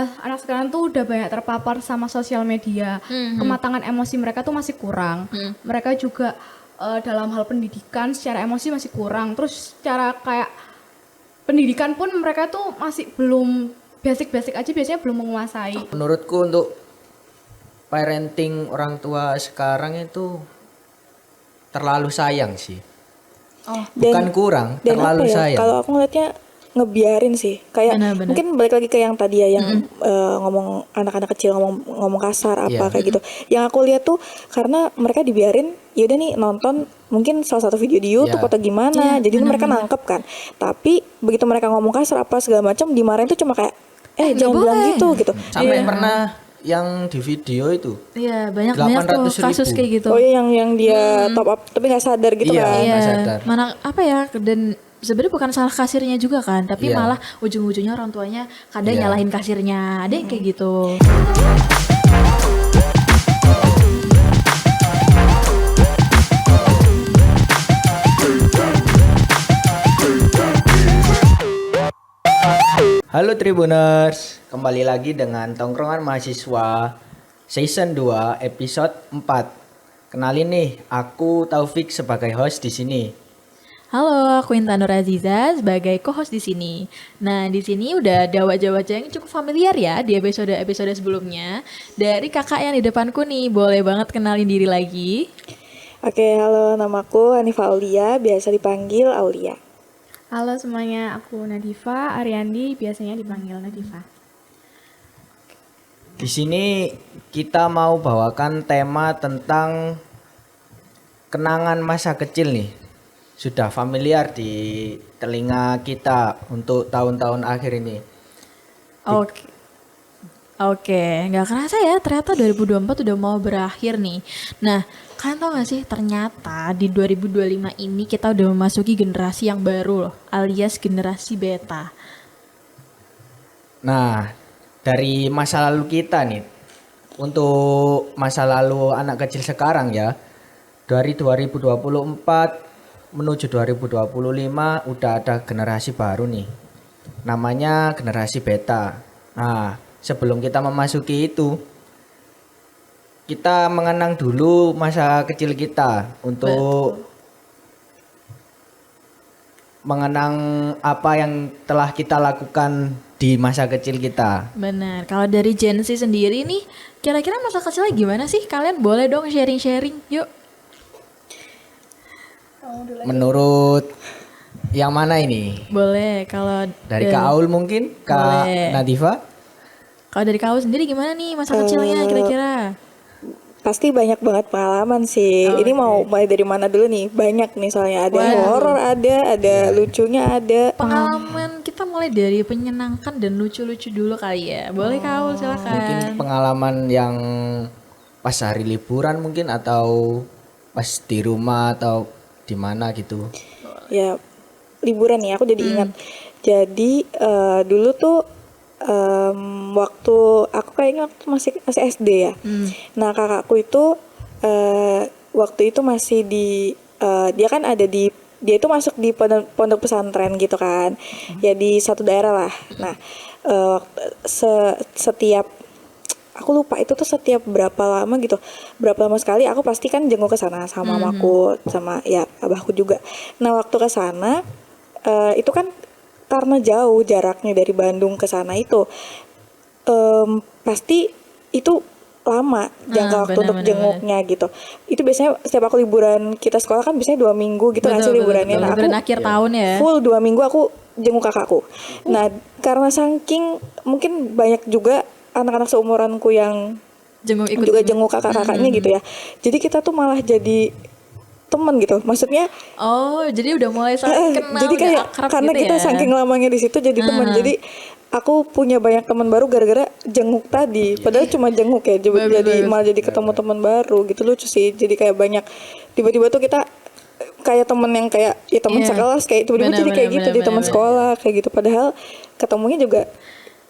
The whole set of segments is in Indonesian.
anak sekarang tuh udah banyak terpapar sama sosial media. Kematangan emosi mereka tuh masih kurang. Mereka juga dalam hal pendidikan secara emosi masih kurang. Terus secara kayak pendidikan pun mereka tuh masih belum basic-basic aja biasanya belum menguasai. Menurutku untuk parenting orang tua sekarang itu terlalu sayang sih. Bukan kurang, dan terlalu apa ya, sayang. kalau aku ngeliatnya ngebiarin sih kayak Benar-benar. mungkin balik lagi ke yang tadi ya yang ngomong anak-anak kecil ngomong kasar apa Iya. kayak gitu. Yang aku lihat tuh karena mereka dibiarin ya udah nih nonton mungkin salah satu video di YouTube Iya. atau gimana, jadi mereka nangkep kan. Tapi begitu mereka ngomong kasar apa segala macam dimarahin tuh cuma kayak jangan bilang gitu. Sampai pernah yang di video itu Iya, banyak tuh 800.000. kasus kayak gitu. Oh iya yang dia top up tapi nggak sadar gitu Iya. kan. nggak sadar. Mana apa ya, dan sebenarnya bukan salah kasirnya juga kan, tapi Iya. malah ujung-ujungnya orang tuanya kadang Iya. nyalahin kasirnya, ada yang kayak gitu. Halo Tribuners, kembali lagi dengan Tongkrongan Mahasiswa Season 2 episode 4. Kenalin nih, aku Taufik sebagai host di sini. Halo, aku Intan Nur Aziza sebagai co-host di sini. Nah, di sini udah ada wajah-wajah yang cukup familiar ya di episode-episode sebelumnya. Dari kakak yang di depanku nih, boleh banget kenalin diri lagi. Oke, halo, namaku Hanifa Aulia, biasa dipanggil Aulia. Halo semuanya, aku Nadifa Ariandi, biasanya dipanggil Nadifa. Di sini kita mau bawakan tema tentang kenangan masa kecil nih. Sudah familiar di telinga kita untuk tahun-tahun akhir ini. Oke, nggak kerasa ya, ternyata 2024 udah mau berakhir nih. Nah, kalian tau gak sih, ternyata di 2025 ini kita udah memasuki generasi yang baru loh, alias generasi beta. Nah, dari masa lalu kita nih, untuk masa lalu anak kecil sekarang ya, dari 2024 menuju 2025 udah ada generasi baru nih, namanya generasi beta. Nah, sebelum kita memasuki itu, kita mengenang dulu masa kecil kita untuk mengenang apa yang telah kita lakukan di masa kecil kita. Benar, kalau dari Gen Z sendiri nih, kira-kira masa kecilnya gimana sih? Kalian boleh dong sharing-sharing, yuk. Menurut yang mana ini? Boleh, kalau Dari Kak Aul mungkin? Kak Boleh. Nadifa? Kalau dari kau sendiri gimana nih masa kecilnya kira-kira? Pasti banyak banget pengalaman sih. Ini mau mulai dari mana dulu nih? Banyak nih soalnya ada horor, ada lucunya, ada. Pengalaman kita mulai dari menyenangkan dan lucu-lucu dulu kali ya. Boleh kau Mungkin silakan. pengalaman yang pas hari liburan mungkin atau pas di rumah atau di mana gitu. Ya liburan nih. Aku jadi ingat. Jadi dulu tuh waktu aku kayaknya waktu masih SD ya. Nah kakakku itu waktu itu masih di dia kan ada di dia itu masuk di pondok pesantren gitu kan. Ya di satu daerah lah. Nah setiap aku lupa itu tuh setiap berapa lama gitu, berapa lama sekali aku pasti kan jenguk ke sana sama mamaku sama ya abahku juga. Nah waktu ke sana itu kan karena jauh jaraknya dari Bandung ke sana itu pasti itu lama jangka waktu untuk jenguknya gitu. Itu biasanya setiap aku liburan, kita sekolah kan biasanya 2 minggu gitu nggak sih liburannya. Nah, liburan aku akhir tahun ya. full 2 minggu aku jenguk kakakku. Nah karena saking mungkin banyak juga anak-anak seumuranku yang Ikut juga jenguk kakak-kakaknya gitu ya. Jadi kita tuh malah jadi teman gitu. Maksudnya Oh, jadi udah mulai saling kenal, jadi udah kayak akrab karena gitu kita ya. saking lamanya di situ jadi teman. Jadi aku punya banyak teman baru gara-gara jenguk tadi. Padahal cuma jenguk ya. Jadi malah jadi ketemu teman baru gitu, lucu sih. Jadi kayak banyak tiba-tiba tuh kita kayak temen yang kayak ya teman sekelas kayak tiba-tiba jadi kayak gitu, jadi teman sekolah kayak gitu. Padahal ketemunya juga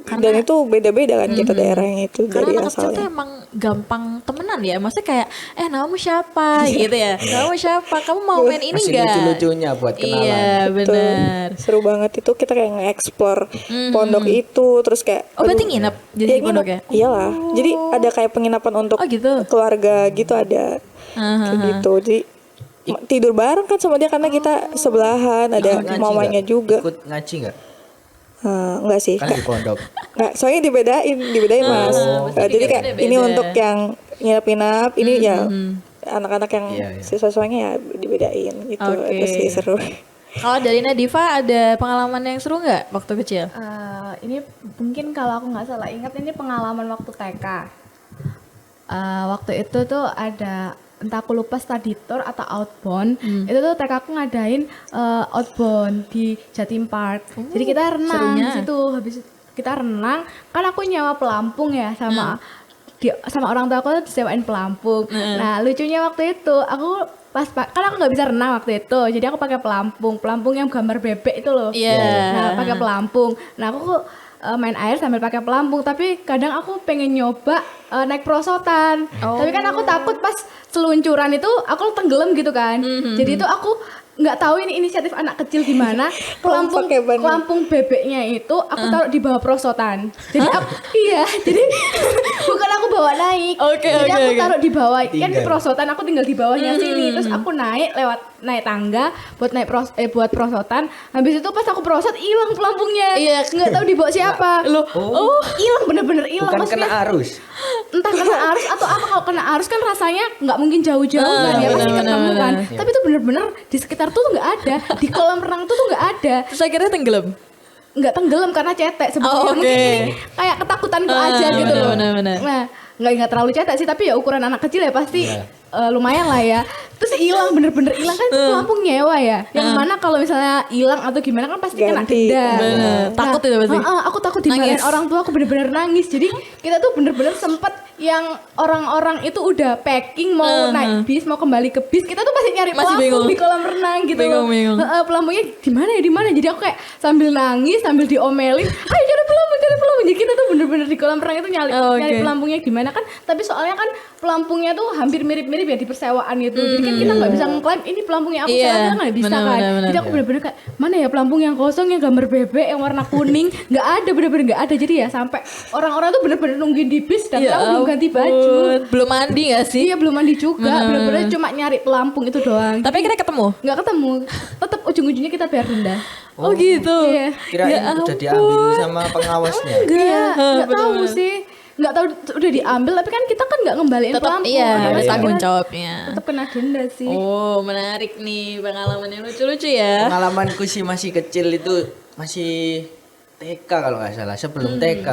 Dan itu beda-beda kan kita daerahnya itu Karena dari anak kecil tuh asalnya. emang gampang temenan ya. Maksudnya kayak namamu siapa gitu ya. Namamu siapa? Kamu mau main ini Masih enggak? lucu-lucunya buat kenalan. Iya, Betul. benar. Seru banget itu kita kayak nge-explore pondok itu terus kayak Oh, berarti aduh, nginep jadi ya, di pondoknya? Iyalah. Jadi ada kayak penginapan untuk Oh, gitu. keluarga gitu ada. Kayak gitu. Jadi tidur bareng kan sama dia karena kita sebelahan, ada Ngaji mamanya nggak? juga. Ikut ngaji nggak? Enggak sih. Kan di pondok. Nggak, soalnya dibedain Mas. Jadi kayak beda-beda. ini untuk yang nginep-nginep, ini ya anak-anak yang Iya, iya. siswa-siswanya ya dibedain gitu. Oke. Itu sih seru. Kalau dari Nadifa ada pengalaman yang seru nggak waktu kecil? Ini mungkin kalau aku nggak salah ingat ini pengalaman waktu TK. Waktu itu tuh ada entah aku lupa study tour atau outbound. Itu tuh TK aku ngadain outbound di Jatim Park. Jadi kita renang serunya. di situ. Habis kita renang, kan aku nyawa pelampung ya sama sama orang tua aku tuh disewain pelampung. Nah, lucunya waktu itu aku kan aku nggak bisa renang waktu itu. Jadi aku pakai pelampung yang gambar bebek itu loh. Iya. Nah, pakai pelampung. Nah, aku main air sambil pakai pelampung, tapi kadang aku pengen nyoba naik perosotan. Tapi kan aku takut pas seluncuran itu aku tenggelam gitu kan. Jadi itu aku nggak tahu ini inisiatif anak kecil gimana. pakai ban. Pelampung bebeknya itu aku taruh di bawah perosotan. Jadi iya, jadi bukan aku bawa naik. Oke, Jadi oke, aku oke. taruh di bawah. Kan Tinggal. perosotan aku tinggal di bawahnya sini. Terus aku naik tangga buat buat perosotan. Habis itu pas aku perosot hilang pelampungnya. Iya. Nggak tahu dibawa siapa. Loh, Hilang bener-bener hilang. Bukan Maksudnya kena arus. entah kena arus atau apa. Kalau kena arus kan rasanya nggak mungkin jauh-jauh kan ya, pasti benar, ketemu kan. benar. Tapi itu bener-bener di sekitar tuh nggak ada, di kolam renang tuh nggak ada, terus akhirnya tenggelam. nggak tenggelam karena cetek sebetulnya. Oh, oke. Mungkin ini kayak ketakutanku aja gitu loh. benar. Nah, nggak terlalu cetek sih, tapi ya ukuran anak kecil ya pasti Iya. lumayan lah ya. Terus hilang, bener-bener hilang kan itu pelampung nyewa ya. Yang mana kalau misalnya hilang atau gimana kan pasti kena Ganti. denda. Bener. Takut itu pasti. Aku takut dimarahin Nangis. orang tua, aku bener-bener nangis. Jadi kita tuh bener-bener sempet yang orang-orang itu udah packing mau naik bis, mau kembali ke bis, kita tuh pasti nyari Masih pelampung bingung. di kolam renang gitu loh. Bingung. Pelampungnya di mana ya, di mana. Jadi aku kayak sambil nangis, sambil diomelin, ayo cari pelampung. Jadi kita tuh bener-bener di kolam renang itu nyari Oke. pelampungnya gimana kan. Tapi soalnya kan pelampungnya tuh hampir mirip-mirip ya di persewaan gitu. Jadi kan kita nggak bisa ngeklaim ini pelampungnya aku, Iya, soalnya kita nggak bisa kan. benar. Jadi aku bener-bener kayak mana ya pelampung yang kosong yang gambar bebek yang warna kuning, nggak ada, bener-bener nggak ada. Jadi ya sampai orang-orang tuh bener-bener nungguin di bis dan aku belum ganti baju. Belum mandi gak sih? Iya, belum mandi juga, bener-bener cuma nyari pelampung itu doang. Tapi akhirnya ketemu. Nggak ketemu, tetap ujung-ujungnya kita bayar denda. Oh, gitu. Iya. Kirain Ya udah diambil sama pengawasnya. Iya, nggak tahu bener-bener. sih, nggak tahu udah diambil, tapi kan kita kan nggak ngembaliin Tetap pelampung. iya, Akhirnya ada iya. tanggung kita jawabnya. tetap kena denda sih. Oh, menarik nih pengalaman yang lucu-lucu ya. Pengalamanku sih masih kecil itu masih TK kalau nggak salah, sebelum TK.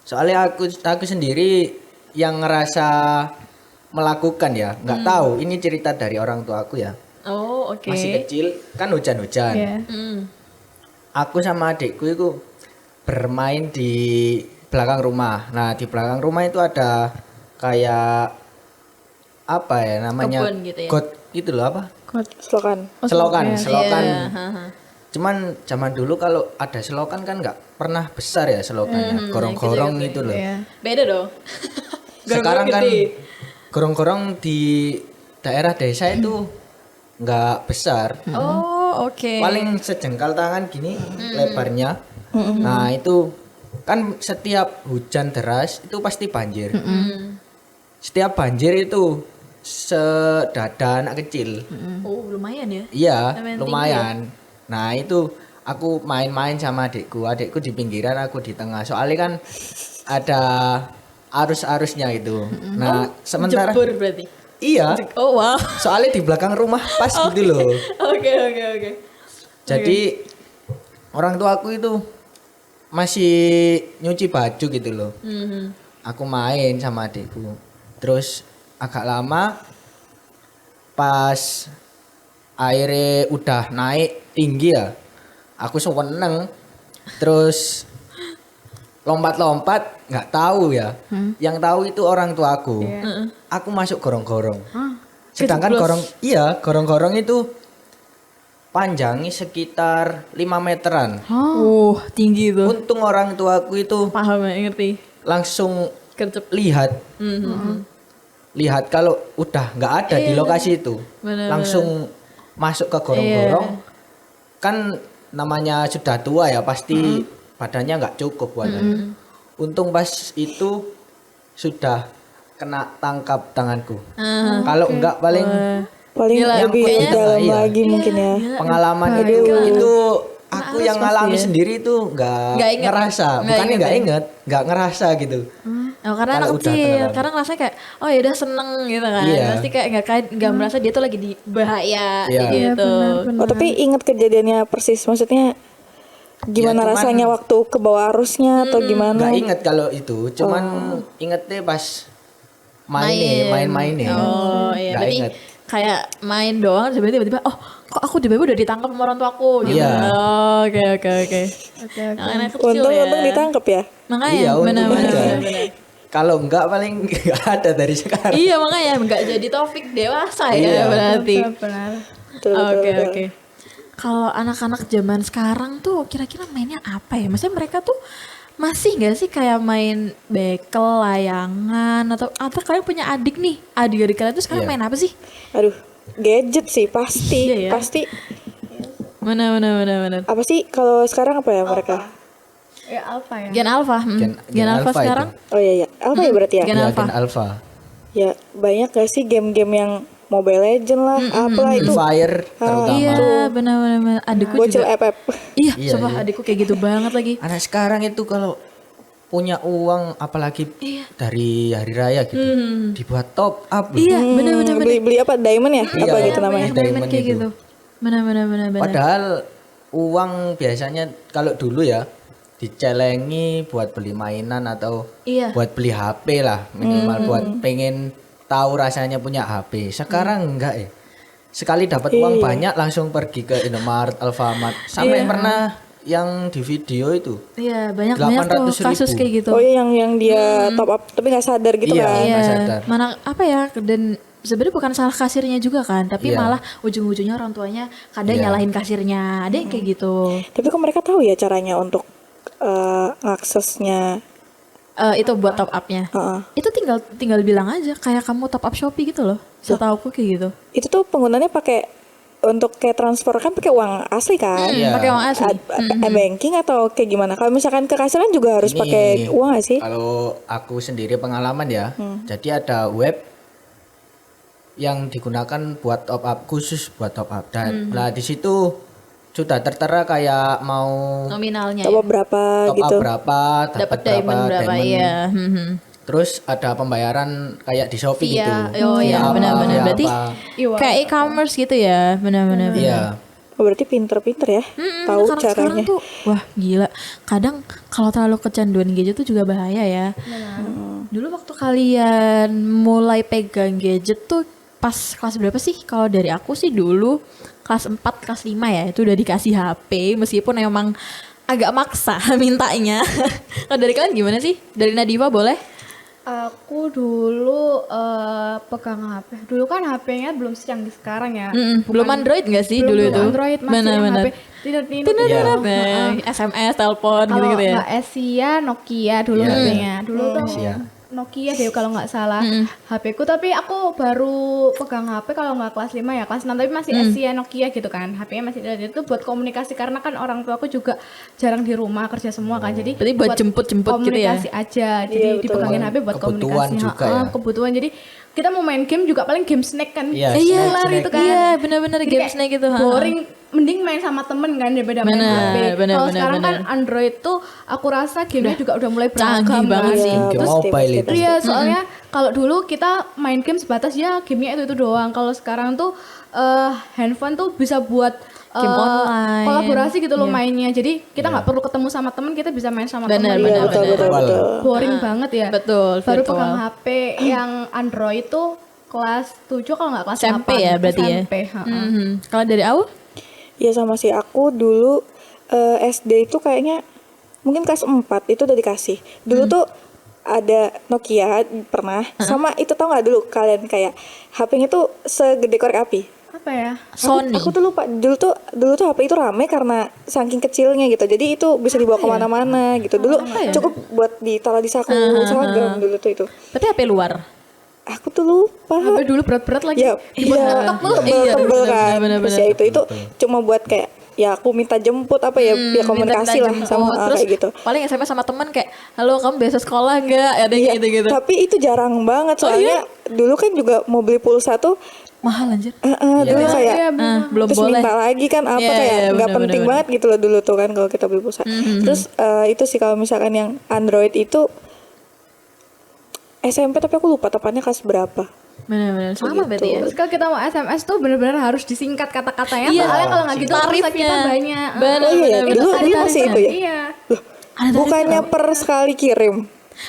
Soalnya aku sendiri yang ngerasa melakukan ya, nggak tahu. Ini cerita dari orang tua aku ya. Oh, oke. Masih kecil kan hujan-hujan. Iya. Aku sama adikku itu bermain di belakang rumah. Nah, di belakang rumah itu ada kayak apa ya namanya? Kebun gitu ya? Got gitu loh apa? Selokan. Selokan, iya. selokan. Iya, haha. Cuman zaman dulu kalau ada selokan kan nggak pernah besar ya selokannya, gorong-gorong kecil-kecil. itu loh. Iya. Beda dong. Sekarang kan gede. gorong-gorong di daerah desa itu nggak besar, Oh, oke. paling sejengkal tangan gini lebarnya. Nah itu kan setiap hujan deras itu pasti banjir. Setiap banjir itu sedada anak kecil. Oh, lumayan ya. Iya, Lumayan lumayan. Nah, itu aku main-main sama adikku. Adikku di pinggiran, aku di tengah. Soalnya kan ada arus-arusnya itu. Nah, sementara Jebur berarti. iya, Oh, wow. soalnya di belakang rumah pas gitu loh. Oke. Jadi orang tua aku itu masih nyuci baju gitu loh. Aku main sama adikku. Terus agak lama pas airnya udah naik tinggi ya, aku seneng. Terus lompat-lompat nggak tahu ya. Yang tahu itu orang tuaku. Aku masuk gorong-gorong. Sedangkan Kejeblos. gorong-gorong itu panjangnya sekitar 5 meteran. Tinggi tuh. Untung orang tuaku itu Paham ya, ngerti. langsung Kercep. lihat lihat kalau udah nggak ada di lokasi itu, Bener, langsung masuk ke gorong-gorong. Kan namanya sudah tua ya, pasti badannya nggak cukup buat untung pas itu sudah kena tangkap tanganku. Kalau enggak paling Paling Gila, lebih kayaknya- dalam iya. lagi mungkin ya. pengalaman itu aku yang ngalami sendiri tuh Nggak nggak inget. ngerasa, Nggak bukannya inget nggak ya? inget, nggak ngerasa gitu. Oh, karena anak Kalau udah kecil, pengalaman. karena ngerasa kayak oh ya udah seneng gitu kan. Iya. Pasti kayak nggak merasa dia tuh lagi di bahaya Iya. gitu. Oh tapi ingat kejadiannya persis, maksudnya gimana cuman- rasanya waktu ke bawah arusnya atau gimana? Nggak inget kalau itu, cuman ingetnya pas main-mainnya. Oh iya, Nggak berarti inget. kayak main doang tiba-tiba oh kok aku tiba-tiba udah ditangkap sama orang tuaku gitu. Iya. Oh, oke. Nah, anak kecil ya. Untung ditangkap ya. Makanya Iya, untung benar-benar. aja. Kalau enggak paling nggak ada dari sekarang. Iya makanya nggak jadi topik dewasa ya Iya. berarti. Benar. Betul, betul, Oke betul. oke. Kalau anak-anak zaman sekarang tuh kira-kira mainnya apa ya? Maksudnya mereka tuh masih nggak sih kayak main bekel, layangan atau kalian punya adik nih? Adik-adik kalian tuh sekarang Iya. main apa sih? Aduh, gadget sih pasti, Iya ya. pasti. Mana. Apa sih kalau sekarang apa ya mereka? Ya apa ya? Gen Alpha. Gen Alpha Alpha sekarang. Oh iya, apa ya berarti ya? Gen Iya, Alpha. Gen Alpha. Ya banyak gak sih game-game yang Mobile Legend lah, apalah Free itu. Fire terutama. Iya benar. Adikku Bocil juga. FF. Iya, Iya, sumpah iya. adikku kayak gitu banget lagi. Anak sekarang itu kalau punya uang apalagi dari hari raya gitu, dibuat top up loh. Iya, benar. Beli apa Diamond ya? Iya, Apa gitu namanya? Banyak diamond Diamond kayak itu. gitu. Benar. Padahal uang biasanya kalau dulu ya dicelengi buat beli mainan atau Iya. buat beli HP lah minimal buat pengen tahu rasanya punya HP. Sekarang enggak ya. Sekali dapat uang banyak langsung pergi ke Indomaret, Alfamart. Sampai pernah yang di video itu. Iya, banyak tuh 800.000. kasus kayak gitu. Oh iya yang dia top up tapi nggak sadar gitu Iya. kan? Iya, nggak sadar. mana apa ya dan sebenarnya bukan salah kasirnya juga kan, tapi Iya. malah ujung-ujungnya orang tuanya kadang Iya. nyalahin kasirnya, ada yang kayak gitu. Tapi kok mereka tahu ya caranya untuk aksesnya? Itu buat top upnya. Heeh. Itu tinggal bilang aja kayak kamu top up Shopee gitu loh. Setauku kayak gitu. Itu tuh penggunanya pakai untuk kayak transfer kan pakai uang asli kan? Iya. Pakai uang asli. Banking atau kayak gimana? Kalau misalkan ke kasirnya juga harus Ini pakai uang gak sih? Kalau aku sendiri pengalaman ya. Jadi ada web yang digunakan buat top up, khusus buat top up. Dan lah di situ sudah tertera kayak mau Nominalnya Top ya. up berapa top gitu? up berapa, Dapat dapat diamond berapa diamond. ya. Terus ada pembayaran kayak di Shopee Iya, gitu. oh iya, Via apa, benar-benar. via Berarti apa. kayak e-commerce gitu ya, benar-benar. Iya. Oh, berarti pinter-pinter ya, tahu Karena sekarang caranya. tuh wah gila. Kadang kalau terlalu kecanduan gadget tuh juga bahaya ya. Dulu waktu kalian mulai pegang gadget tuh pas kelas berapa sih? Kalau dari aku sih dulu kelas 4, kelas 5 ya, itu udah dikasih HP meskipun emang agak maksa mintanya. Kalau dari kalian gimana sih? Dari Nadifa boleh? Aku dulu pegang HP. Dulu kan HP-nya belum secanggih sekarang ya. Belum Android nggak sih Belum dulu itu? Android masih yang Benar-benar. HP. Tidak Iya. SMS, telepon Kalau gitu-gitu ya. nggak Asia, Nokia dulu Iya. HP-nya. Dulu tuh Asia. Nokia deh kalau nggak salah HP ku, tapi aku baru pegang HP kalau nggak kelas 5 ya, kelas 6 tapi masih Asia Nokia gitu kan. HP-nya masih ada, itu buat komunikasi karena kan orang tua aku juga jarang di rumah, kerja semua kan. Jadi Berarti buat jemput-jemput gitu ya? komunikasi aja. Jadi Iya, betul. dipegangin HP buat Kebutuhan komunikasi. juga Ha-ha, ya. kebutuhan. Jadi kita mau main game juga paling game snack kan. Iya, Iya, snack. itu kan. Iya, benar-benar Jadi game kayak snack gitu. ha. boring, mending main sama temen kan daripada main Benar, HP. benar, Kalau benar, sekarang kan benar. Android tuh aku rasa gamenya juga udah mulai canggih beragam banget kan. sih. Game pasti, mobile pasti, itu. pasti. Iya, soalnya kalau dulu kita main game sebatas ya gamenya itu doang. Kalau sekarang tuh handphone tuh bisa buat Game online. kolaborasi gitu loh mainnya. Jadi kita nggak perlu ketemu sama temen, kita bisa main sama Benar, temen. Iya, betul, betul, Virtual. betul. Boring banget ya. Betul, Baru virtual. pegang HP yang Android tuh kelas 7 kalau nggak kelas SMP 8. ya berarti ya. SMP, ha-ha. Kalau dari aku? Iya sama sih, aku dulu SD itu kayaknya mungkin kelas 4 itu udah dikasih. Dulu tuh ada Nokia pernah, sama itu tau nggak dulu kalian kayak HP-nya tuh segede korek api. Apa ya? Sony. Aku tuh lupa. Dulu tuh HP itu rame karena saking kecilnya gitu. Jadi itu bisa dibawa kemana-mana gitu. Dulu cukup buat ditaruh di saku seragam dulu tuh itu. Berarti HP luar. Aku tuh lupa. HP dulu berat-berat lagi. Ya, tebel kan. bener-bener. Terus ya itu cuma buat kayak ya aku minta jemput apa ya biar komunikasi lah minta sama jemput. Terus kayak gitu. paling SMS sama teman kayak, halo kamu biasa sekolah nggak? Ada Iya, gitu-gitu. tapi itu jarang banget soalnya dulu kan juga mau beli pulsa tuh Mahal anjir. dulu kayak Iya, bener. Belum terus boleh. minta lagi kan apa Iya, kayak iya, nggak bener, penting bener, banget gitu loh dulu tuh kan kalau kita beli pulsa. Terus itu sih kalau misalkan yang Android itu SMP tapi aku lupa tepatnya kelas berapa. Benar-benar sama berarti ya. Terus kalau kita mau SMS tuh bener-bener harus disingkat kata-katanya. Iya. Soalnya kalau nggak gitu pulsa Tarifnya. kita banyak. Bener, Oh iya ya, bener, dulu Ada dulu masih itu tarifnya. ya. Iya. Bukannya per sekali kirim.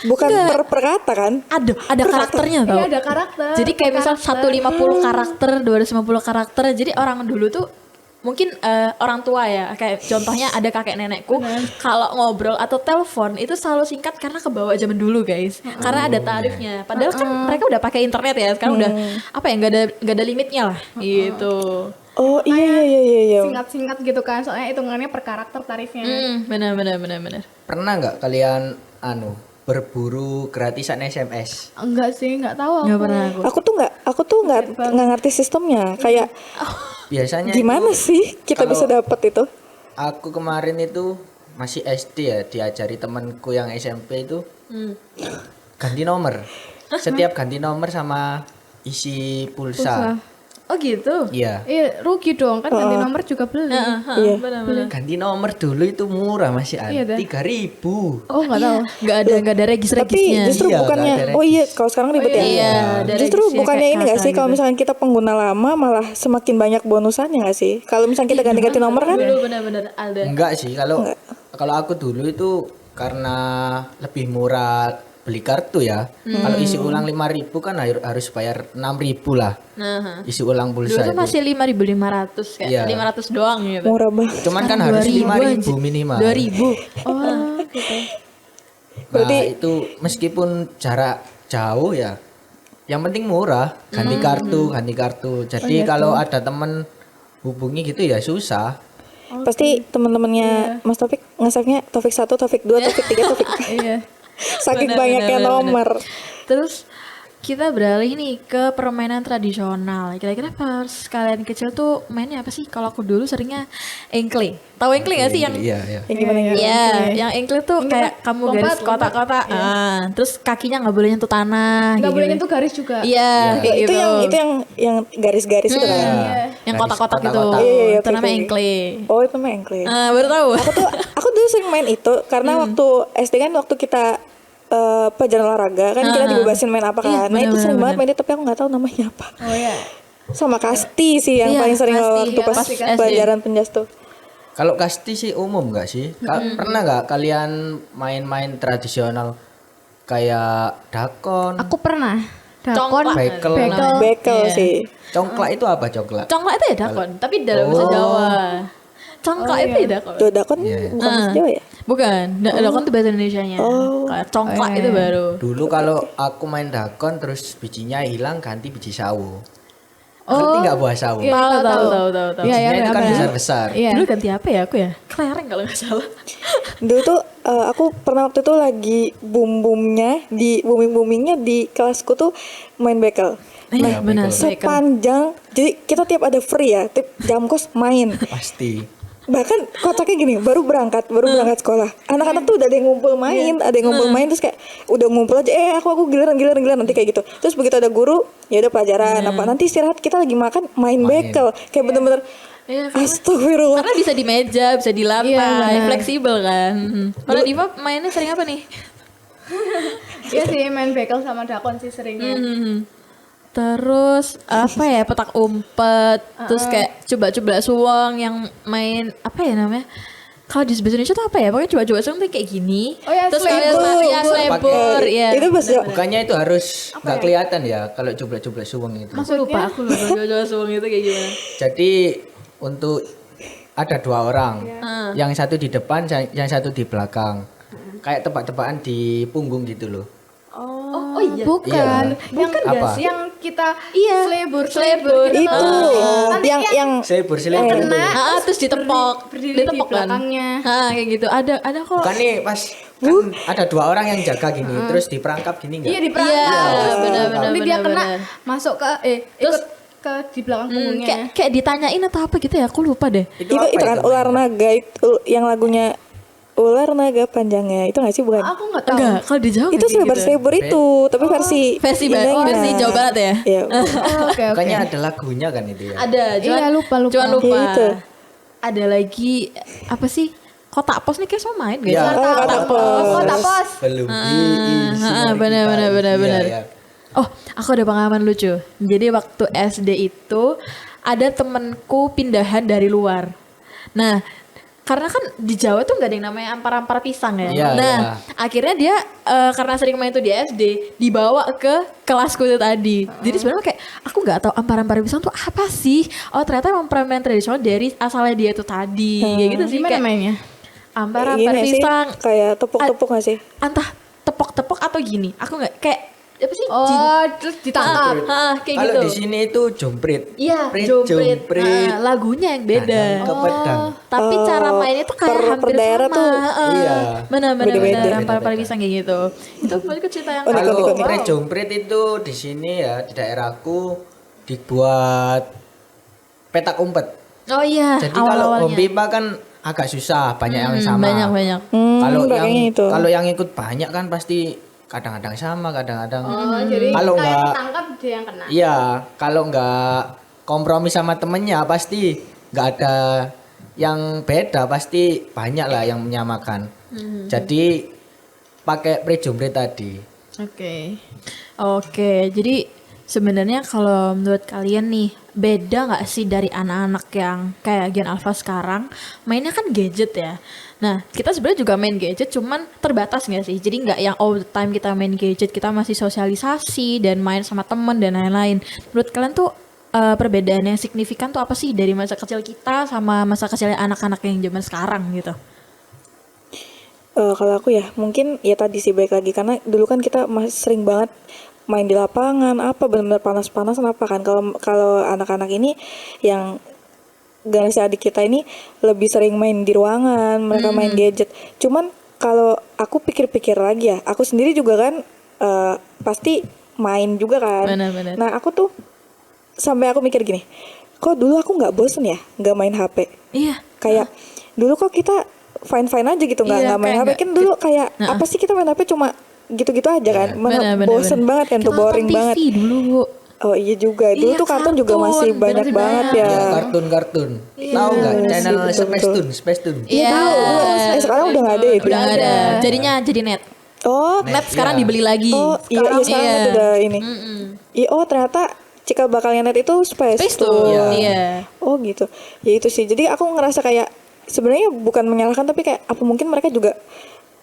Bukan per kata kan? Ada karakternya tau. Iya ada karakter. Jadi kayak misal Karakter. 150 karakter, 250 karakter. Jadi orang dulu tuh mungkin orang tua ya, kayak contohnya ada kakek nenekku kalau ngobrol atau telepon itu selalu singkat karena kebawa zaman dulu guys, karena ada tarifnya. Padahal kan mereka udah pakai internet ya, sekarang udah apa ya, nggak ada limitnya lah gitu. Oh iya. Singkat-singkat gitu kan. Soalnya hitungannya per karakter tarifnya. Benar. Pernah nggak kalian berburu gratisan SMS? Enggak sih, enggak tahu aku. Nggak pernah aku. Aku tuh nggak ngerti sistemnya. Kayak Biasanya gimana itu, sih kita kalau bisa dapat itu? aku kemarin itu masih SD ya, diajari temanku yang SMP itu ganti nomor. Setiap ganti nomor sama isi pulsa. Oh gitu. Iya. Iya, rugi dong kan ganti nomor juga beli. Iya. Benar-benar. Ganti nomor dulu itu murah masih Iya, dah. 3.000. Oh, enggak tahu. Nggak ada Tapi regis-regisnya. justru Iya, bukannya nggak ada oh iya kalau sekarang ribet ya. Iya, ada Justru regisnya bukannya kayak ini nggak kakak sih kalau gitu. misalnya kita pengguna lama malah semakin banyak bonusannya nggak sih? Kalau misalnya kita ganti-ganti nomor kan Dulu benar-benar ada. Enggak sih, kalau aku dulu itu karena lebih murah beli kartu ya. Kalau isi ulang 5.000 kan harus bayar 6.000 lah. Nah, Isi ulang dulu pulsa tuh itu. masih 5.500 kayak Iya. 500 doang gitu. murah banget. Cuman kan harus 5.000 minimal. 2.000. Oh, gitu. Nah, itu meskipun jarak jauh ya, yang penting murah, ganti kartu. Jadi kalau ada temen hubungi gitu ya susah. Pasti teman-temannya Mas Taufik nge-save-nya Taufik 1, Taufik 2, Taufik 3, Taufik 4. Iya. Saking Benar, banyaknya benar, nomor. Terus kita beralih nih ke permainan tradisional. Kira-kira pas kalian kecil tuh mainnya apa sih? Kalau aku dulu seringnya engkle. Tahu engkle gak sih yang Iya. Yang gimana gitu? Iya, yang engkle tuh kayak kamu garis kotak-kotak, terus kakinya nggak boleh nyentuh tanah. Enggak gitu. boleh nyentuh garis juga. Iya, kayak Itu gitu. yang garis-garis itu kan. Yang Garis kotak-kotak gitu. kotak-kotak. Iya, Itu namanya oke. engkle. Oh, itu mah engkle. Baru tahu. Aku dulu sering main itu karena waktu SD kan waktu kita pelajaran olahraga kan kita dibebasin main apa Iya, kan. Nah itu bener, sering bener, banget main itu tapi aku nggak tahu namanya apa. Oh iya. Sama kasti sih yang Iya, paling sering kasti, waktu ya, pas pasti kasti. pelajaran penjas tuh. Kalau kasti sih umum nggak sih? Pernah nggak kalian main-main tradisional kayak dakon, Aku pernah. Congklak. Dakon, bekel? Bekel Iya. sih. Congklak itu apa congklak? Congklak itu ya dakon, tapi dalam bahasa Jawa. Congklak itu ya dakon. Dodakon bukan bahasa Jawa ya? Bukan, dakon itu bahasa Indonesianya. Kayak congklak itu baru. Dulu kalau aku main dakon terus bijinya hilang ganti biji sawo. Ngerti nggak buah sawo? Iya, Tahu. Iya, Bijinya itu kan apa ya? besar-besar. Iya. Dulu ganti apa ya aku ya? Kelereng kalau nggak salah. Dulu tuh aku pernah waktu itu lagi boomingnya di kelasku tuh main bekel. Iya, benar. Sepanjang jadi kita tiap ada free ya, tiap jam kos main. Pasti. Bahkan kocaknya gini, baru berangkat sekolah. Anak-anak tuh udah ada yang ngumpul main, terus kayak udah ngumpul aja aku giliran nanti kayak gitu. Terus begitu ada guru, ya udah pelajaran apa. Nanti istirahat kita lagi makan main bekel. Kayak bener-bener Iya, astagfirullah. karena bisa di meja, bisa di lantai, Iya, benar. fleksibel kan. Kalau Diva mainnya sering apa nih? Iya sih main bekel sama dakon sih seringnya. Terus apa ya, petak umpet, terus kayak coba-coba suwong yang main apa ya namanya? Kalau di bahasa Indonesia tuh apa ya? Pokoknya coba-coba suwong tuh kayak gini. Oh ya, terus selebor. kalian ya selebor, ya. Itu bahasa Jawa. Bukannya itu harus nggak kelihatan ya kalau coba-coba suweng itu. Aku lupa coba-coba suwong itu kayak gimana. Jadi untuk ada 2 orang, yang satu di depan, yang satu di belakang, kayak tebak-tebakan di punggung gitu loh. Oh iya. Bukan. Iya. Yang Apa? yang kita Iya, selebur selebur. gitu. Itu Nanti yang Saya yang berselebor. kena Terus ditepok, berdiri di ditepok kan. belakangnya. Kayak gitu. Ada kok. Bukan nih pas kan ada 2 orang yang jaga gini, terus diperangkap gini enggak? Iya diperangkap. Iya, benar, Nanti dia kena benar. masuk ke Terus ikut ke di belakang punggungnya. kayak ditanyain atau apa gitu ya, aku lupa deh. itu kan ular naga itu yang lagunya ular naga panjangnya itu nggak sih bukan? Aku nggak tahu. Enggak, kalau di Jawa Itu nggak kayak gitu. selebor itu, tapi versi Indahnya. versi Jawa Barat ya. Iya. Oh, oke. Bukannya ada lagunya kan itu ya? Ada, cuman Iya, lupa. Cuman lupa. Iya, itu. Ada lagi apa sih? Kotak pos nih kayak sama main guys. Iya. Kotak pos. Kotak pos. Belum diisi. benar. Iya. Oh, aku ada pengalaman lucu. Jadi waktu SD itu ada temenku pindahan dari luar. Nah, karena kan di Jawa tuh nggak ada yang namanya ampar-ampar pisang ya. Iya, Nah, iya. akhirnya dia karena sering main itu di SD, dibawa ke kelasku itu tadi. Jadi sebenarnya kayak aku nggak tahu ampar-ampar pisang tuh apa sih. Oh, ternyata emang permainan tradisional dari asalnya dia itu tadi. Kayak gitu sih. Gimana Kayak mainnya? ampar-ampar Gini nggak sih? pisang. Kayak tepuk-tepuk nggak sih? Entah tepok-tepok atau gini. Aku nggak kayak apa sih? Oh, terus ditangkap. Kayak Kalau gitu. di sini itu jomprit. Iya, Prit, jomprit. jomprit. Lagunya yang beda. Ke pedang. Tapi cara mainnya tuh kayak per hampir daerah sama. tuh, iya. Benar-benar Beda-beda. ampar-ampar pisang kayak gitu. Itu balik ke cerita yang Oh, Kalau Nikon. prit jomprit itu di sini ya di daerahku dibuat petak umpet. Oh iya, Jadi kalau awal-awalnya. bom pipa kan agak susah, banyak yang sama. Banyak. Kalau pakainya yang itu. kalau yang ikut banyak kan pasti kadang-kadang sama, kadang-kadang Oh, jadi kalau kayak nggak tangkap dia yang kena. iya, kalau nggak kompromi sama temennya pasti nggak ada yang beda, pasti banyak lah yang menyamakan. Jadi pakai pre-jomprit tadi. Oke, jadi sebenarnya kalau menurut kalian nih beda nggak sih dari anak-anak yang kayak Gen Alpha sekarang mainnya kan gadget ya. Nah kita sebenarnya juga main gadget, cuman terbatas nggak sih? Jadi nggak yang all the time kita main gadget, kita masih sosialisasi dan main sama temen dan lain-lain. Menurut kalian tuh perbedaan yang signifikan tuh apa sih dari masa kecil kita sama masa kecilnya anak-anak yang zaman sekarang gitu? Kalau aku ya mungkin ya tadi sih baik lagi karena dulu kan kita masih sering banget main di lapangan apa benar-benar panas-panasan apa kan kalau anak-anak ini yang generasi adik kita ini lebih sering main di ruangan, mereka main gadget. Cuman kalau aku pikir-pikir lagi ya, aku sendiri juga kan pasti main juga kan. Benar-benar. Nah aku tuh sampai aku mikir gini, kok dulu aku nggak bosen ya nggak main HP? Iya. Kayak dulu kok kita fine aja gitu nggak Iya, main kayak HP kan dulu kayak apa sih kita main HP cuma gitu-gitu aja kan. Mana Benar-benar. bosen banget kan tuh, Kita nonton boring TV banget. dulu. Oh iya juga dulu Iya, tuh kartun juga kartun, masih banyak masih banget banyak. ya. Ya, kartun-kartun. Tahu nggak channel betul, Space betul. Tune, Space Tune. Iya. Sekarang udah nggak ada ya itu. Udah nggak ada. Jadinya jadi net. Oh, Net sekarang iya. dibeli lagi. oh iya sekarang Iya. net udah ini. Iya, oh ternyata cikal bakalnya net itu Space Space tuh. Tune. Iya. Oh gitu. Ya itu sih. Jadi aku ngerasa kayak sebenarnya bukan menyalahkan tapi kayak apa mungkin mereka juga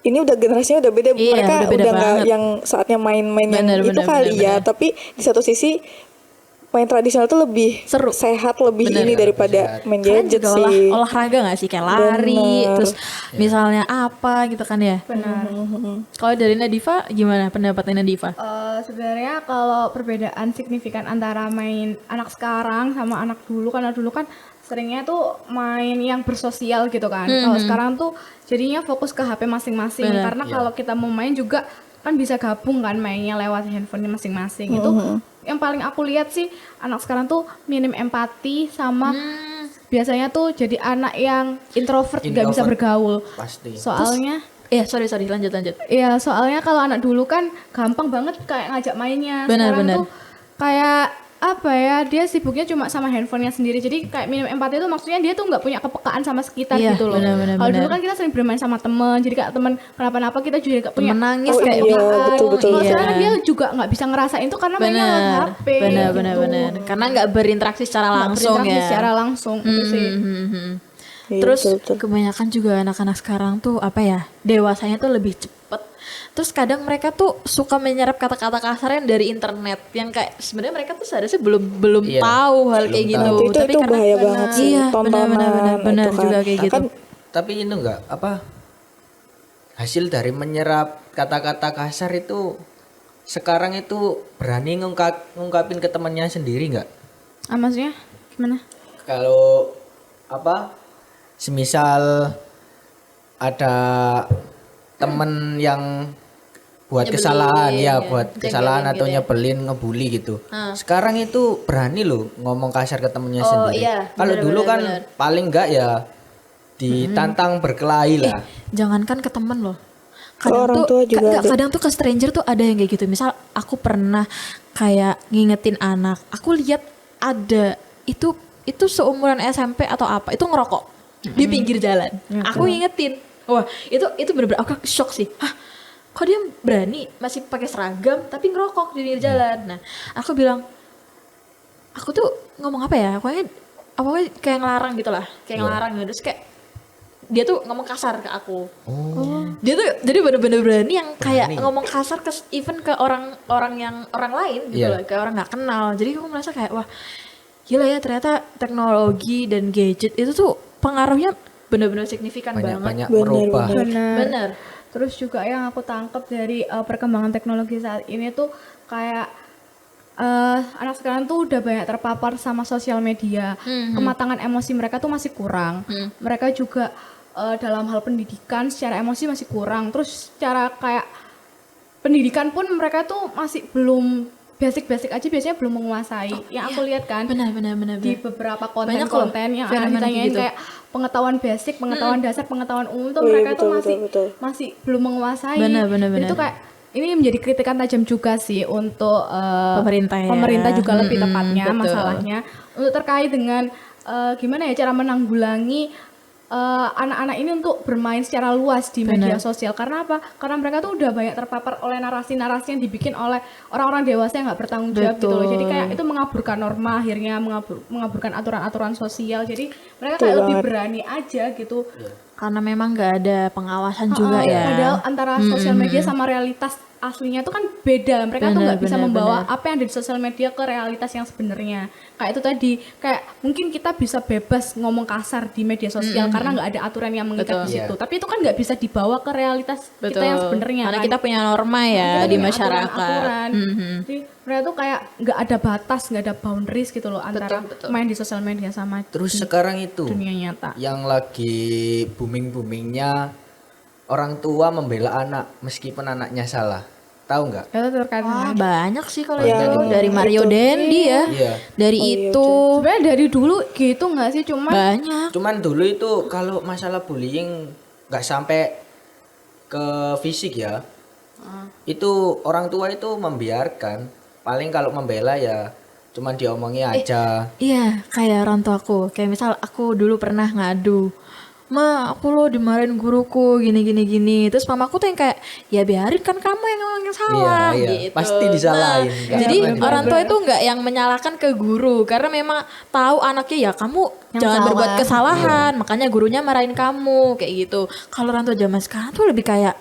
ini udah generasinya udah beda. Iya, Mereka udah beda udah nggak banget. yang saatnya main-main yang Bener, itu bener, kali bener, ya. bener. Tapi di satu sisi main tradisional tuh lebih Seru. sehat, lebih Bener. ini daripada main Kalian gadget juga sih. olahraga gak sih kayak lari, Bener. terus misalnya apa gitu kan ya? Benar. Kalau dari Nadifa gimana pendapatnya Nadifa? Sebenarnya kalau perbedaan signifikan antara main anak sekarang sama anak dulu kan seringnya tuh main yang bersosial gitu kan. Kalau sekarang tuh jadinya fokus ke HP masing-masing Benar. karena kalau kita mau main juga kan bisa gabung kan mainnya lewat handphonenya masing-masing. Itu yang paling aku lihat sih anak sekarang tuh minim empati sama biasanya tuh jadi anak yang introvert nggak bisa Introvert. bergaul. Pasti. Soalnya Sorry lanjut. iya, soalnya kalau anak dulu kan gampang banget kayak ngajak mainnya. Benar, Sekarang benar. tuh kayak apa ya, dia sibuknya cuma sama handphonenya sendiri. Jadi kayak minim empati itu maksudnya dia tuh nggak punya kepekaan sama sekitar Iya, gitu loh. benar, benar, Kalau dulu benar. kan kita sering bermain sama temen, jadi kayak temen kenapa-napa kita juga nggak punya. Temen nangis Oh kayak iya, gitu. betul. Kalau Iya. sekarang kan dia juga nggak bisa ngerasain tuh karena mainnya lewat HP. Benar, gitu. karena nggak berinteraksi secara Nggak langsung berinteraksi ya. secara langsung itu sih. Iya, Terus betul. kebanyakan juga anak-anak sekarang tuh apa ya, dewasanya tuh lebih cepet. Terus kadang mereka tuh suka menyerap kata-kata kasar yang dari internet yang kayak sebenarnya mereka tuh seharusnya belum Iya, tahu hal belum kayak tahu. gitu. Itu Tapi karena bahaya banget sih. Iya, Tontonan benar itu kan. juga kayak gitu. Kan Tapi itu enggak apa hasil dari menyerap kata-kata kasar itu sekarang itu berani ngungkapin ke temannya sendiri nggak? Maksudnya gimana? Kalau apa? Semisal ada temen yang buat Nyebelin, kesalahan ya, buat jagain kesalahan atau gitu ya. nyebelin, ngebully gitu. Sekarang itu berani loh ngomong kasar ke temennya Oh, sendiri. iya, Kalau benar, dulu benar, kan benar. paling enggak ya ditantang berkelahi lah. Jangankan ke temen loh. orang tua juga ada. Kadang tuh ke stranger tuh ada yang kayak gitu. Misal aku pernah kayak ngingetin anak, aku lihat ada itu seumuran SMP atau apa, itu ngerokok di pinggir jalan. Aku ngingetin. Wah, itu bener-bener aku shock sih. Hah, kok dia berani masih pakai seragam tapi ngerokok di pinggir jalan. Nah, aku bilang, aku tuh ngomong apa ya? Pokoknya kayak ngelarang gitu lah, kayak ngelarang gitu. Terus kayak dia tuh ngomong kasar ke aku. Dia tuh jadi bener-bener berani yang kayak Berani. ngomong kasar ke even ke orang lain gitu Iya. loh, kayak orang nggak kenal. Jadi aku merasa kayak wah, gila ya ternyata teknologi dan gadget itu tuh pengaruhnya bener-bener signifikan banget. Banyak Benar, merubah. benar. Bener. Terus juga yang aku tangkap dari perkembangan teknologi saat ini tuh kayak anak sekarang tuh udah banyak terpapar sama sosial media. Kematangan emosi mereka tuh masih kurang. Mereka juga dalam hal pendidikan secara emosi masih kurang. Terus secara kayak pendidikan pun mereka tuh masih belum basic-basic aja biasanya belum menguasai. Yang aku lihat kan Benar. di beberapa Banyak konten-konten yang anak fenomena ditanyain gitu. kayak pengetahuan basic, pengetahuan dasar, pengetahuan umum tuh Oh iya, mereka tuh betul, betul. masih belum menguasai. Benar. Jadi itu kayak ini menjadi kritikan tajam juga sih untuk Pemerintah ya. pemerintah juga lebih tepatnya betul. masalahnya untuk terkait dengan gimana ya cara menanggulangi anak-anak ini untuk bermain secara luas di media sosial. Karena apa? Karena mereka tuh udah banyak terpapar oleh narasi-narasi yang dibikin oleh orang-orang dewasa yang nggak bertanggung jawab gitu loh. Jadi kayak itu mengaburkan norma, akhirnya mengaburkan aturan-aturan sosial. Jadi mereka kayak lebih berani aja gitu. Karena memang nggak ada pengawasan juga ya. Padahal antara sosial media sama realitas aslinya itu kan beda. Mereka tuh nggak bisa membawa apa yang ada di sosial media ke realitas yang sebenarnya. Kayak itu tadi, kayak mungkin kita bisa bebas ngomong kasar di media sosial karena nggak ada aturan yang mengikat di situ. Tapi itu kan nggak bisa dibawa ke realitas kita yang sebenarnya. Karena kan. kita punya norma ya Kita di punya masyarakat. aturan-aturan. Jadi mereka tuh kayak nggak ada batas, nggak ada boundaries gitu loh antara main di sosial media sama Terus sekarang itu dunia nyata. yang lagi booming-boomingnya orang tua membela anak meskipun anaknya salah. Tahu nggak? Itu terkait dengan Banyak sih kalau Banyak itu itu. dari Mario Dendi ya. Iya. Dari itu sebenarnya dari dulu gitu nggak sih cuma banyak. Cuman dulu itu kalau masalah bullying nggak sampai ke fisik ya. Itu orang tua itu membiarkan. Paling kalau membela ya cuman diomongi aja. Iya, kayak orang tuaku. Kayak misal aku dulu pernah ngadu. Ma, aku lo dimarahin guruku gini. Terus mamaku tuh yang kayak, ya biarin kan kamu yang ngomongin salah Iya. gitu. Pasti disalahin. Nah, Nggak jadi pernah orang tua itu nggak yang menyalahkan ke guru karena memang tahu anaknya ya kamu jangan berbuat kesalahan, makanya gurunya marahin kamu kayak gitu. Kalau orang tua zaman sekarang tuh lebih kayak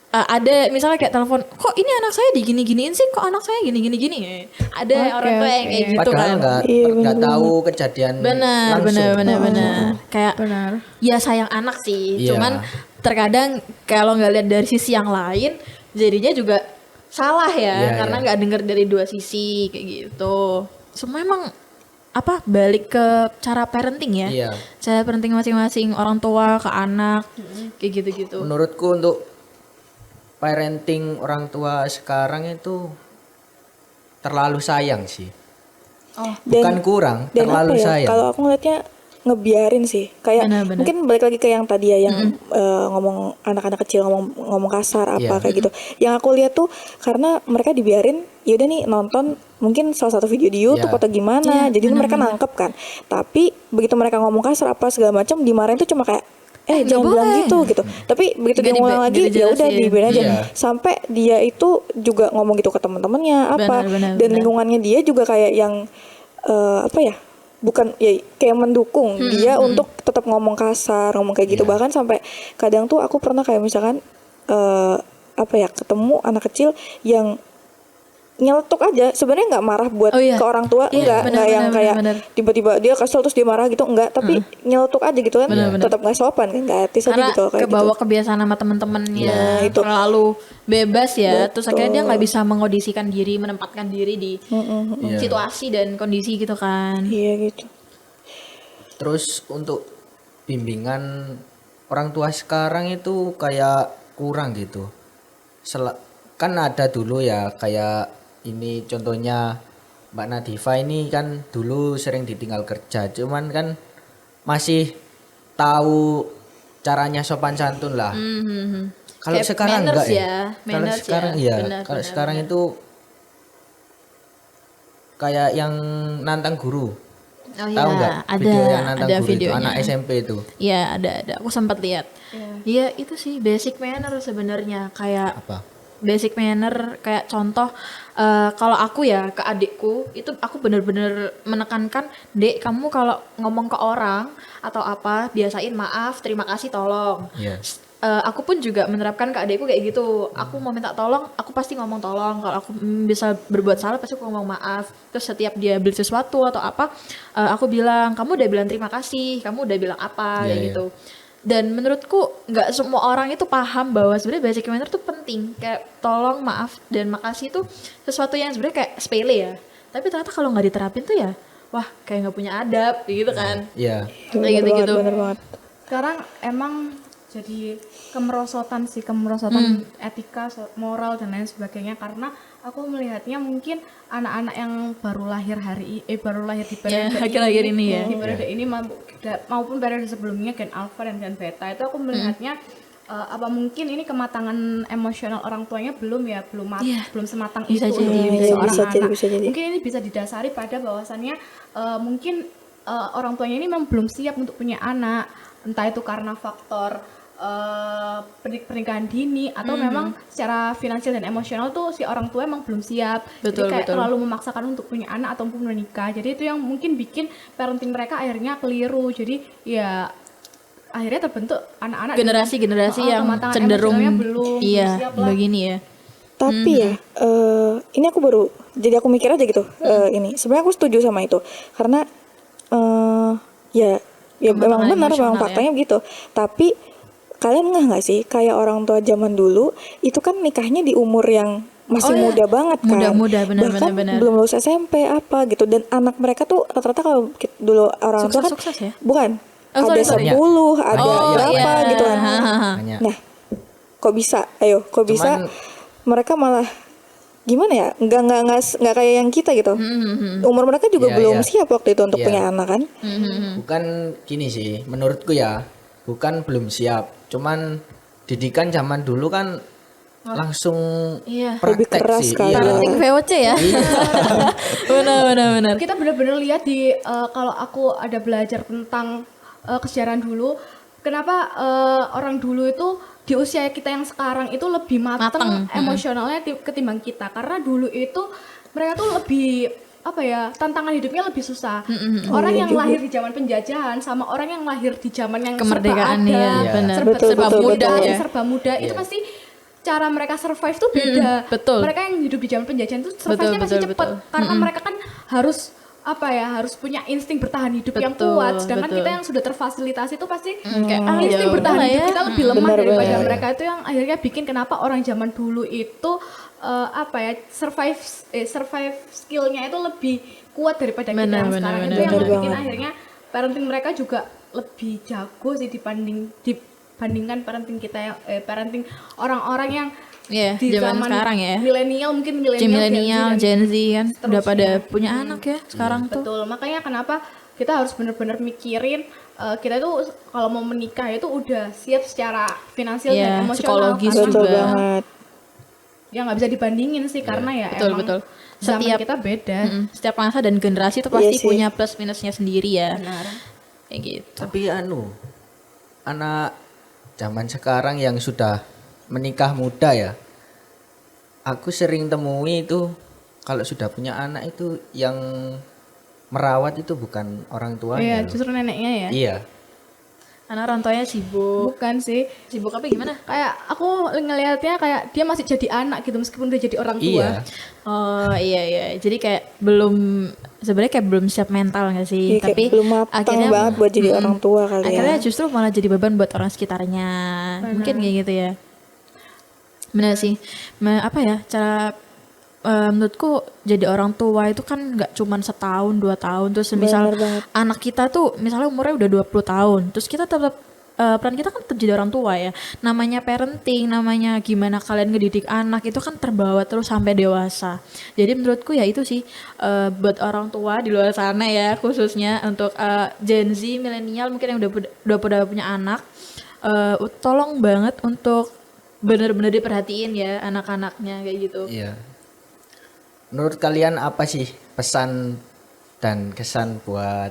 ada misalnya kayak telepon, kok ini anak saya digini-giniin sih, kok anak saya gini-gini. Ada orang tua yang kayak gitu Padahal kan. nggak tahu kejadian Benar. Kayak benar. ya sayang anak sih. Iya. Cuman terkadang kalau nggak lihat dari sisi yang lain, jadinya juga salah ya, Iya, karena iya. nggak dengar dari dua sisi kayak gitu. Semua emang apa balik ke cara parenting ya. Iya. Cara parenting masing-masing orang tua ke anak kayak gitu-gitu. Menurutku untuk parenting orang tua sekarang itu terlalu sayang sih. Bukan kurang, Dan terlalu apa ya, sayang. kalau aku ngeliatnya ngebiarin sih, kayak Benar-benar. mungkin balik lagi ke yang tadi ya, yang ngomong anak-anak kecil ngomong kasar apa Iya. kayak gitu. Yang aku lihat tuh karena mereka dibiarin, ya udah nih nonton mungkin salah satu video di YouTube Iya. atau gimana, jadi mereka nangkep kan. Tapi begitu mereka ngomong kasar apa segala macam, dimarahin tuh cuma kayak jangan nggak bilang boleh. gitu. Tapi begitu Nggak dia ngulang lagi, nggak ya udah dijelasin. dibiarin aja. Iya. Sampai dia itu juga ngomong gitu ke teman-temannya apa, Benar, dan lingkungannya dia juga kayak yang apa ya, bukan ya kayak mendukung dia untuk tetap ngomong kasar, ngomong kayak gitu. Iya. Bahkan sampai kadang tuh aku pernah kayak misalkan apa ya, ketemu anak kecil yang nyeletuk aja. Sebenarnya nggak marah buat Oh, iya. ke orang tua, Iya, enggak yang kayak benar. tiba-tiba dia kesel terus dia marah gitu, enggak, tapi nyeletuk aja gitu kan. Benar. Tetap nggak sopan kan, nggak etis aja Karena gitu kayak kebawa gitu. kebiasaan sama temen-temennya Nah, itu. terlalu bebas ya, terus Betul. akhirnya dia nggak bisa mengondisikan diri, menempatkan diri di Iya. situasi dan kondisi gitu kan. Iya gitu. Terus untuk bimbingan orang tua sekarang itu kayak kurang gitu. Kan ada dulu ya kayak ini contohnya Mbak Nadifa ini kan dulu sering ditinggal kerja, cuman kan masih tahu caranya sopan santun lah. Kalau Kayak sekarang manners enggak ya. ya, Kalau manners sekarang ya. iya, Benar, kalau benar, sekarang benar. itu kayak yang nantang guru. Oh Tahu iya, nggak ada video yang nantang ada guru itu videonya. anak SMP itu? Iya, ada. Aku sempat lihat. Iya, itu sih basic manner sebenarnya, kayak Apa? basic manner kayak contoh kalau aku ya ke adikku itu aku bener-bener menekankan, Dek, kamu kalau ngomong ke orang atau apa biasain maaf, terima kasih, tolong. Iya. Aku pun juga menerapkan ke adikku kayak gitu. Aku mau minta tolong, aku pasti ngomong tolong. Kalau aku bisa berbuat salah, pasti aku ngomong maaf. Terus setiap dia beli sesuatu atau apa, aku bilang, kamu udah bilang terima kasih, kamu udah bilang apa, Iya, kayak iya. gitu. Dan menurutku nggak semua orang itu paham bahwa sebenarnya basic manner tuh penting. Kayak tolong, maaf, dan makasih itu sesuatu yang sebenarnya kayak sepele ya. Tapi ternyata kalau nggak diterapin tuh ya, wah kayak nggak punya adab, gitu kan. Iya. Kayak Bener gitu-gitu. banget, bener banget. Sekarang emang jadi kemerosotan etika, moral dan lain sebagainya, karena aku melihatnya mungkin anak-anak yang baru lahir baru lahir di periode akhir-akhir ini ya. di periode ini maupun periode sebelumnya Gen Alpha dan Gen Beta itu aku melihatnya apa mungkin ini kematangan emosional orang tuanya belum sematang Bisa itu jadi, untuk bisa seorang jadi, anak. bisa jadi. Mungkin ini bisa didasari pada bahwasannya mungkin orang tuanya ini memang belum siap untuk punya anak, entah itu karena faktor pernikahan dini atau memang secara finansial dan emosional tuh si orang tua emang belum siap. Betul, Jadi kayak betul. terlalu memaksakan untuk punya anak ataupun menikah. Jadi itu yang mungkin bikin parenting mereka akhirnya keliru. Jadi ya akhirnya terbentuk anak-anak Generasi-generasi dengan, yang kematangan cenderung emosionalnya belum siap lah. begini ya. Tapi ya, ini aku baru, jadi aku mikir aja gitu. Ini sebenarnya aku setuju sama itu, karena ya memang Kematangan benar, memang emosional faktanya begitu. Tapi kalian nggak sih, kayak orang tua zaman dulu itu kan nikahnya di umur yang masih Oh, iya. muda banget kan, Muda-muda, benar, bahkan benar. belum lulus SMP apa gitu, dan anak mereka tuh rata-rata kalau dulu orang tua kan Sukses-sukses ya? bukan, Oh, ada sorry. 10, ada Oh, berapa iya. gitu kan. Banyak. Nah, kok bisa? Ayo, kok bisa Cuman- mereka malah gimana ya? Nggak kayak yang kita gitu. Umur mereka juga Iya, belum iya. siap waktu itu untuk Iya. punya anak kan? Bukan gini sih, menurutku ya, bukan belum siap. Cuman didikan zaman dulu kan langsung Iya. Lebih praktek keras sih. kan. Iya. Parenting VOC ya. Benar. Kita benar-benar lihat di kalau aku ada belajar tentang kesejarahan dulu, kenapa orang dulu itu di usia kita yang sekarang itu lebih matang emosionalnya ketimbang kita, karena dulu itu mereka tuh lebih apa ya, tantangan hidupnya lebih susah. Orang yang lahir di zaman penjajahan sama orang yang lahir di zaman yang Kemerdekaan serba ada, ya, Iya. benar. Betul, Serba betul, mudah betul. ya. serba muda itu Iya. pasti cara mereka survive tuh beda. betul. Mereka yang hidup di zaman penjajahan tuh survive-nya Betul, masih betul, cepat betul. karena mereka kan harus apa ya, harus punya insting bertahan hidup yang Betul, kuat, sedangkan betul. kita yang sudah terfasilitasi itu pasti kayak, insting ya bertahan udahlah hidup ya. kita lebih lemah Benar, daripada benar. mereka. Itu yang akhirnya bikin kenapa orang zaman dulu itu apa ya, survive skillnya itu lebih kuat daripada kita Benar, yang benar, sekarang. benar, Itu yang benar bikin banget. akhirnya parenting mereka juga lebih jago sih dibandingkan parenting kita yang parenting orang-orang yang Iya, di zaman sekarang ya. milenial, mungkin Milenial, Gen Z, dan Gen Z kan udah seterusnya. pada punya anak ya sekarang tuh. betul. Makanya kenapa kita harus benar-benar mikirin kita tuh kalau mau menikah itu udah siap secara finansial Iya, dan emosional, psikologis karena Betul juga. banget. ya nggak bisa dibandingin sih, karena ya Betul, emang betul. zaman Setiap- kita beda. Setiap masa dan generasi tuh pasti Iya sih. punya plus minusnya sendiri ya. Benar. Kayak gitu. Tapi anak zaman sekarang yang sudah menikah muda ya, aku sering temui itu kalau sudah punya anak itu yang merawat itu bukan orang tuanya Iya, loh. justru neneknya ya. Iya. Karena orang tuanya sibuk. Bukan sih, Sibuk apa gimana? kayak aku ngelihatnya kayak dia masih jadi anak gitu meskipun udah jadi orang tua. Iya. Oh iya. Jadi kayak sebenarnya kayak belum siap mental nggak sih? Iya, kayak Tapi belum matang banget buat jadi orang tua kali ya. akhirnya justru malah jadi beban buat orang sekitarnya. Mungkin kayak gitu ya. Benar sih. Apa ya cara menurutku jadi orang tua itu kan nggak cuman setahun 2 tahun terus misal Bener banget. anak kita tuh misalnya umurnya udah 20 tahun terus kita tetap peran kita kan tetap jadi orang tua ya, namanya parenting, namanya gimana kalian ngedidik anak itu kan terbawa terus sampai dewasa. Jadi menurutku ya itu sih buat orang tua di luar sana ya, khususnya untuk Gen Z, milenial mungkin yang udah punya anak, tolong banget untuk bener-bener diperhatiin ya anak-anaknya kayak gitu. Iya. Menurut kalian apa sih pesan dan kesan buat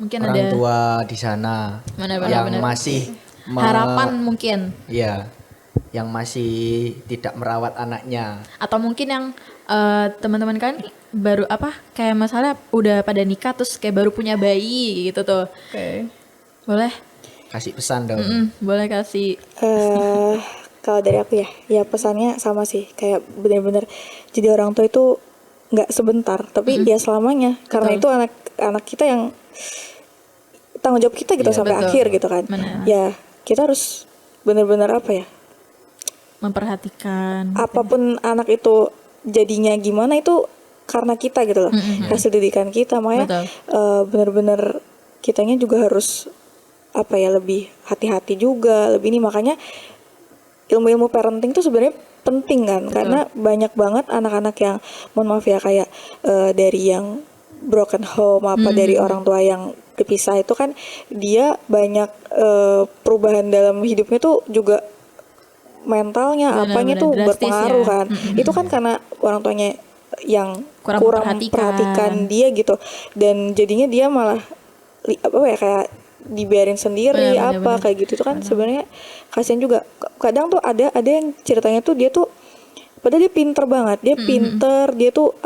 Mungkin orang ada tua di sana Benar, yang benar. masih harapan mungkin, Iya, yang masih tidak merawat anaknya. atau mungkin yang teman-teman kan baru kayak masalah udah pada nikah terus kayak baru punya bayi gitu tuh. Oke. Boleh? Kasih pesan dong. Boleh kasih. Kalau dari aku ya pesannya sama sih, kayak benar-benar jadi orang tua itu nggak sebentar, tapi ya selamanya. Karena itu anak kita yang tanggung jawab kita gitu Iya, sampai betul. akhir gitu kan. Benar. Ya kita harus benar-benar Memperhatikan. apapun anak itu jadinya gimana itu karena kita gitu loh, hasil didikan kita. Makanya Betul. benar-benar kitanya juga harus lebih hati-hati juga, lebih ini. Makanya ilmu-ilmu parenting tuh sebenarnya penting kan. Karena banyak banget anak-anak yang mohon maaf ya kayak dari yang broken home dari orang tua yang dipisah itu kan dia banyak perubahan dalam hidupnya tuh juga mentalnya apanya tuh drastis berpengaruh ya. kan. Itu kan karena orang tuanya yang Kurang kurang memperhatikan. memperhatikan dia gitu, dan jadinya dia malah kayak dibiarin sendiri Benar. kayak gitu. Itu kan sebenarnya kasihan juga. Kadang tuh ada yang ceritanya tuh dia tuh padahal dia pinter banget, dia pinter, dia tuh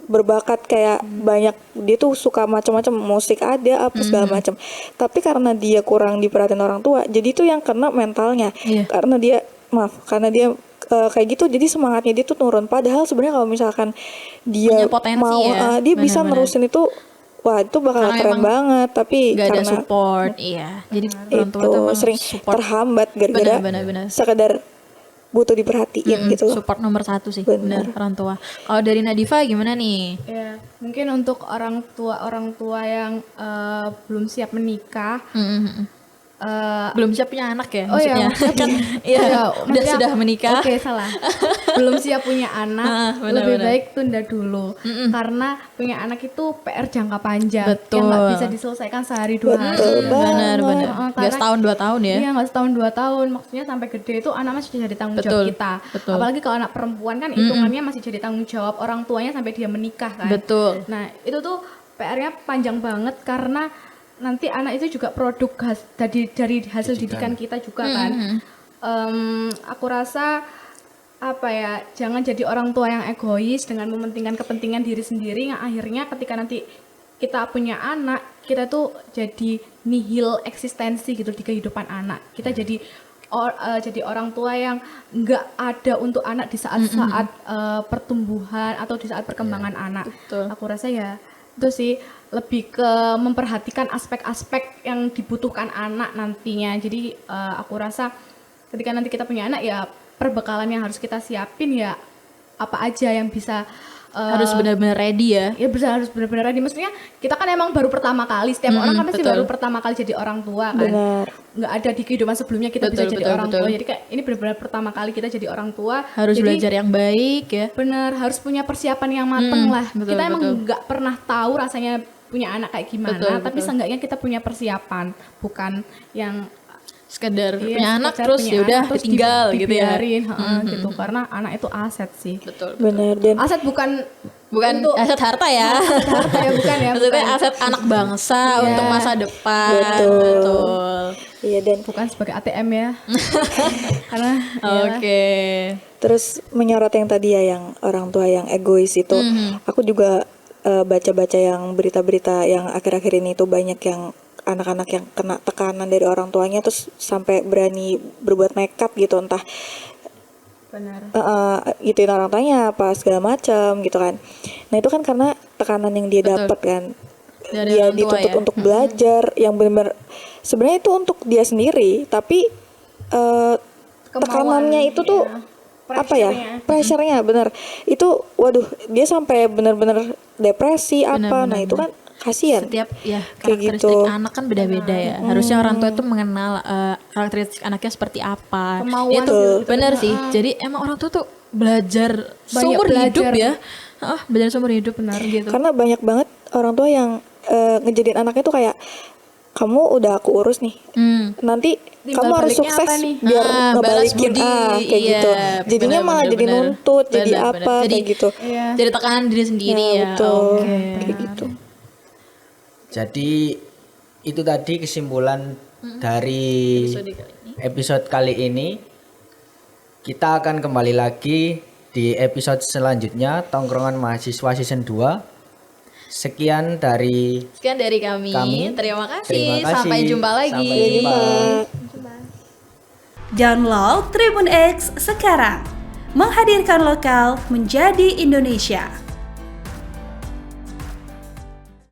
berbakat kayak banyak, dia tuh suka macam-macam musik ada segala macam, tapi karena dia kurang diperhatiin orang tua, jadi tuh yang kena mentalnya. Iya. Karena dia kayak gitu, jadi semangatnya dia tuh turun. Padahal sebenarnya kalau misalkan dia Punya potensi mau ya, dia bisa benar-benar. nerusin itu, wah itu bakal Karena keren emang banget. Tapi Gak ada karena support, iya. Jadi orang tua itu tuh emang sering support. terhambat gara-gara Benar. sekedar butuh diperhatiin gitu loh. Support nomor 1 sih, Benar. bener orang tua. Kalau dari Nadifa gimana nih? Ya, mungkin untuk orang tua yang belum siap menikah, Belum siap punya anak ya Oh iya, maksudnya? Kan ya, maksudnya- sudah menikah. Oke, salah. Belum siap punya anak, benar, lebih benar. baik tunda dulu. Karena punya anak itu PR jangka panjang Betul. yang nggak bisa diselesaikan sehari dua hari. Betul Benar. Gak Karena- setahun 2 tahun ya. Iya, nggak setahun 2 tahun. Maksudnya sampai gede itu anak masih jadi tanggung jawab Betul, kita. betul. Apalagi kalau anak perempuan kan hitungannya masih jadi tanggung jawab orang tuanya sampai dia menikah kan. Betul. Nah, itu tuh PR-nya panjang banget karena nanti anak itu juga produk dari hasil didikan kita juga kan. Aku rasa jangan jadi orang tua yang egois dengan mementingkan kepentingan diri sendiri, yang akhirnya ketika nanti kita punya anak, kita tuh jadi nihil eksistensi gitu di kehidupan anak. Kita jadi orang tua yang nggak ada untuk anak di saat-saat pertumbuhan atau di saat perkembangan anak. Betul. Aku rasa ya itu sih lebih ke memperhatikan aspek-aspek yang dibutuhkan anak nantinya. Jadi aku rasa ketika nanti kita punya anak ya perbekalan yang harus kita siapin ya apa aja yang bisa Harus benar-benar ready ya. ya harus benar-benar ready. Maksudnya kita kan emang baru pertama kali, setiap orang kan pasti betul. baru pertama kali jadi orang tua kan. Benar. Nggak ada di kehidupan sebelumnya kita bisa Betul, jadi orang betul. tua. Jadi kayak ini benar-benar pertama kali kita jadi orang tua. Harus Jadi, belajar yang baik ya. bener, harus punya persiapan yang mateng lah. betul, Kita emang betul. nggak pernah tahu rasanya punya anak kayak gimana, Betul, tapi betul. seenggaknya kita punya persiapan, bukan yang Sekedar iya, punya anak sekedar terus punya ya udah anak terus ditinggal gitu ya. dibiarin, gitu. Karena anak itu aset sih. Betul. Benar. Dan Aset bukan Bukan aset harta ya. harta ya, bukan ya. Maksudnya bukan. aset anak bangsa Iya. untuk masa depan. Betul. Betul. iya, dan Bukan sebagai ATM ya. Karena Oke. terus menyorot yang tadi ya, yang orang tua yang egois itu, aku juga baca-baca yang berita-berita yang akhir-akhir ini tuh banyak yang anak-anak yang kena tekanan dari orang tuanya terus sampai berani berbuat nekat gitu, entah Benar. gituin orang tuanya apa segala macam gitu kan. Nah itu kan karena tekanan yang dia Betul. dapat kan, Dari dia orang tua dituntut ya. untuk belajar yang benar-benar sebenarnya itu untuk dia sendiri, tapi tekanannya itu tuh apa ya, pressure-nya bener itu, waduh dia sampai benar-benar depresi apa. Nah itu kan kasihan. Setiap ya Kayak karakteristik gitu. anak kan beda-beda ya. Harusnya orang tua itu mengenal karakteristik anaknya seperti apa. Kemauan Itu gitu. benar sih. Jadi emang orang tua tuh belajar Banyak seumur hidup belajar. ya. Belajar seumur hidup benar gitu. Karena banyak banget orang tua yang ngejadiin anaknya tuh kayak, kamu udah aku urus nih, nanti Timbal kamu harus baliknya sukses apa nih? biar balas ngebalikin budi. kayak Iya, gitu. Jadinya malah jadi benar. nuntut, jadi Benar, apa benar. kayak gitu. Iya. Jadi tekanan diri sendiri Ya, ya. betul. Oke. Kayak gitu. Jadi itu tadi kesimpulan dari episode kali ini. Kita akan kembali lagi di episode selanjutnya, Tongkrongan Mahasiswa Season 2. Sekian dari kami. Kami. Terima kasih. Terima kasih. Sampai jumpa lagi. Sampai jumpa. Download Tribun X sekarang. Menghadirkan lokal menjadi Indonesia.